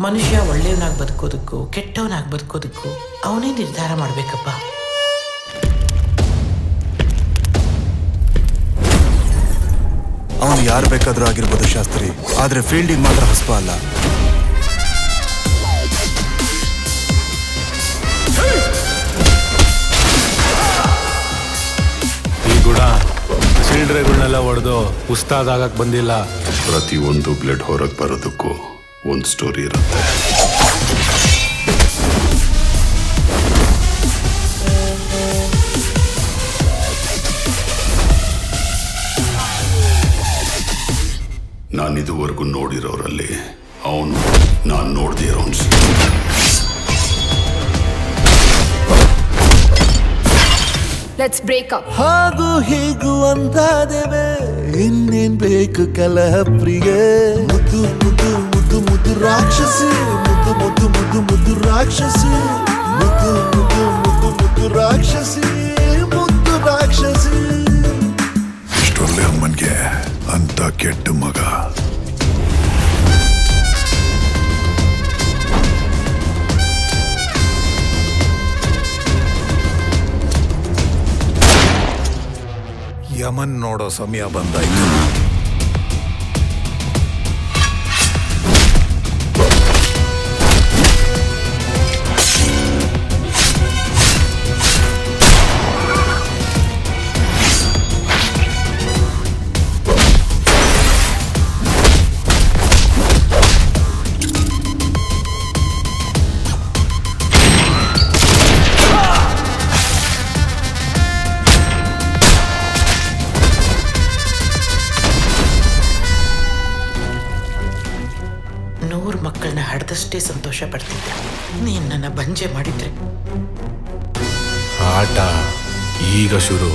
ಮನುಷ್ಯ ಒಳ್ಳೆಯವನಾಗಿ ಬದುಕೋದಕ್ಕೂ ಕೆಟ್ಟವನಾಗಿ ಬದುಕೋದಕ್ಕೂ ಅವನೇ ನಿರ್ಧಾರ ಮಾಡಬೇಕಪ್ಪ. ಅವನು ಯಾರು ಬೇಕಾದ್ರೂ ಆಗಿರ್ಬೋದು ಶಾಸ್ತ್ರಿ, ಆದ್ರೆ ಫೀಲ್ಡಿಂಗ್ ಮಾತ್ರ ಹಸ್ಪ ಅಲ್ಲ. ಈ ಗುಣ ಸಿಲ್ಡ್ರೆಗಳನ್ನೆಲ್ಲ ಹೊಡೆದು ಉಸ್ತಾದ್ ಆಗಕ್ ಬಂದಿಲ್ಲ. ಪ್ರತಿಯೊಂದು ಬ್ಲಡ್ ಹೊರಗೆ ಬರೋದಕ್ಕೂ ಒಂದು ಸ್ಟೋರಿ ಇರುತ್ತೆ. ನಾನಿದುವರೆಗೂ ನೋಡಿರೋರಲ್ಲಿ ಅವನು ನಾನು ನೋಡ್ದೇ ಇರೋನ್. Let's break up. ಹಾಗೂ ಹೀಗೂ ಅಂತಾದೇವೆ, ಇನ್ನೇನ್ ಬೇಕು ಕಲಹ ಪ್ರಿಯೆ. ಮುದ್ದು ಮುದ್ದು ಮುದ್ದು ಮುದ್ದು ರಾಕ್ಷಸಿ, ಮುದ್ದು ಮುದ್ದು ಮುದ್ದು ಮುದ್ದು ರಾಕ್ಷಸಿ, ಮುದ್ದು ಮುದ್ದು ಮುದ್ದು ಮುದ್ದು ರಾಕ್ಷಸಿ, ಮುದ್ದು ರಾಕ್ಷಸಿ. ಇಷ್ಟೊಳ್ಳೆ ಅಮ್ಮನ್ಗೆ ಅಂತ ಕೆಟ್ಟ ಮಗ. ಯಮನ್ ನೋಡೋ ಸಮಯ ಬಂದಾಯ್ತು. ಮಕ್ಕಳನ್ನ ಹಡ್ದಷ್ಟೇ ಸಂತೋಷ ಪಡ್ತಿದ್ದೆ. ನೀನ್ ನನ್ನ ಬಂಜೆ ಮಾಡಿದ್ರೆ ಆಟ ಈಗ ಶುರು.